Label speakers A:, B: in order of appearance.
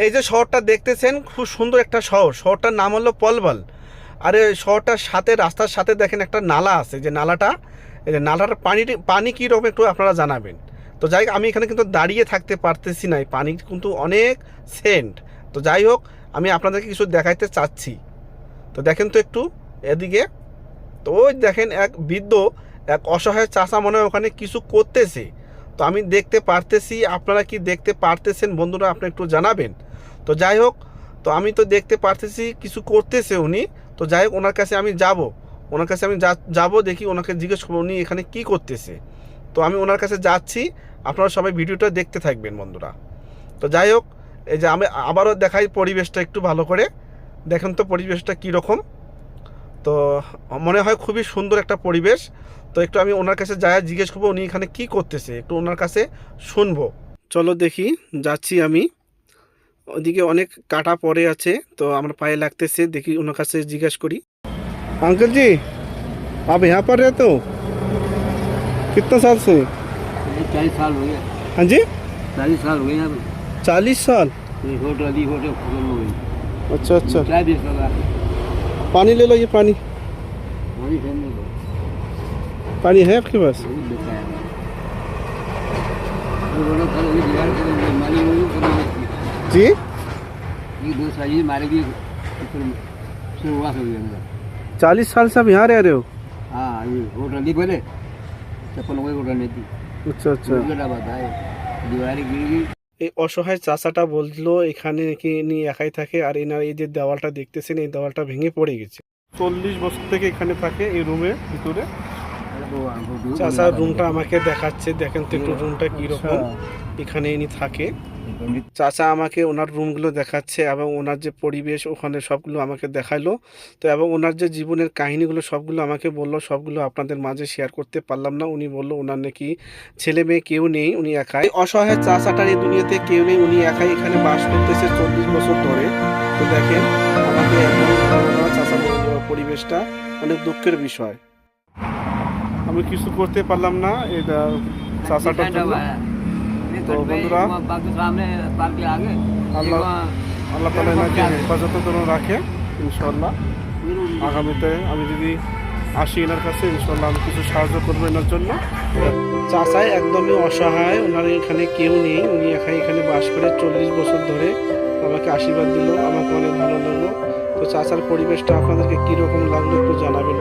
A: এই যে শহরটা দেখতেছেন খুব সুন্দর একটা শহর, শহরটার নাম হলো পলবল। আর এই শহরটার সাথে রাস্তার সাথে দেখেন একটা নালা আছে, যে নালাটা, এই যে নালাটার পানি কীরকম একটু আপনারা জানাবেন। তো যাই হোক, আমি এখানে কিন্তু দাঁড়িয়ে থাকতে পারতেছি না, এই পানি কিন্তু অনেক সেন্ট। তো যাই হোক, আমি আপনাদেরকে কিছু দেখাইতে চাচ্ছি। তো দেখেন তো একটু এদিকে। তো ওই দেখেন এক বৃদ্ধ, এক অসহায় চাষা মনে হয় ওখানে কিছু করতেছে। তো আমি দেখতে পারতেছি, আপনারা কি দেখতে পারতেছেন বন্ধুরা, আপনি একটু জানাবেন। তো যাই হোক, তো আমি তো দেখতে পারতেছি কিছু করতেছে উনি। তো যাই হোক, ওনার কাছে আমি যাব, ওনার কাছে আমি যাব, দেখি ওনাকে জিজ্ঞেস করবো উনি এখানে কি করতেছে। তো আমি ওনার কাছে যাচ্ছি, আপনারা সবাই ভিডিওটা দেখতে থাকবেন বন্ধুরা। তো যাই হোক, এই যে আমি আবারও দেখাই পরিবেশটা একটু ভালো করে। দেখেন তো পরিবেশটা কীরকম। তো মনে হয় খুবই সুন্দর একটা পরিবেশ। তো একটু আমি ওনার কাছে যাই, জিজ্ঞেস করবো উনি এখানে কি করতেছে, একটু ওনার কাছে শুনবো। চলো দেখি, যাচ্ছি আমি। ওদিকে অনেক কাটা পড়ে আছে, তো আমার পায়ে লাগতেছে, দেখি ওনার কাছে জিজ্ঞেস করি। अंकल जी, आप यहाँ पर रहते हो? कितना साल से?
B: 40 साल हो गया।
A: हाँ जी,
B: 40 साल हो गए यहाँ पे।
A: 40 साल।
B: ये होटल ही होटल खत्म हो गई।
A: अच्छा अच्छा,
B: चाय बेच रहा था।
A: पानी ले लो, ये पानी।
B: वही फैमिली को
A: पानी है आपके पास?
B: वही बताया। वो बोला था वही बिहार के माली वही करना है।
A: जी,
B: ये दो साइज मारे भी फिर शुरुआत हो गई मेरा।
A: 40 साल से आप यहाँ रह रहे हो?
B: हाँ, ये होटल ही पहले चप्पल वही होटल नहीं थी।
A: अच्छा अच्छा।
B: बताए दीवारी गिर गई।
A: এই অসহায় চাচাটা বললো এখানে নাকি ইনি একাই থাকে, আর এনার এই যে দেওয়ালটা দেখতেছেন, এই দেওয়ালটা ভেঙে পড়ে গেছে। 40 বছর থেকে এখানে থাকে, এই রুমের ভিতরে। চাচার রুমটা আমাকে দেখাচ্ছে, দেখেন তো একটু রুমটা কীরকম। এখানে ইনি থাকে। চাচা আমাকে ওনার রুমগুলো দেখাচ্ছে, এবং ওনার যে পরিবেশ ওখানে সবগুলো আমাকে দেখাইলো। তো এবং ওনার যে জীবনের কাহিনীগুলো সবগুলো আমাকে বললো, সবগুলো আপনাদের মাঝে শেয়ার করতে পারলাম না। উনি বললো ওনার নাকি ছেলে মেয়ে কেউ নেই, উনি একাই। অসহায় চাচাটার এই দুনিয়াতে কেউ নেই, উনি একাই এখানে বাস করতেছে 40 বছর ধরে। তো দেখেন আমাকে এখন চাচা পরিবেশটা অনেক দুঃখের বিষয়। আমি কিছু করতে পারলাম না এটা চাচাটার জন্য। তো বন্ধুরা, আল্লাহ আল্লাহ তাআলা এনাকে হেফাজত করে রাখে ইনশাআল্লাহ। আগামীতে আমি যদি আসি এনার কাছে, ইনশাআল্লাহ আমি কিছু সাহায্য করবো এনার জন্য। চাচাই একদমই অসহায়, ওনার এখানে কেউ নেই, উনি একাই এখানে বাস করে 40 বছর ধরে। আমাকে আশীর্বাদ দিল, আমাকে অনেক ভালো লাগলো। তো চাচার পরিবেশটা আপনাদেরকে কীরকম লাগলো একটু জানাবেন।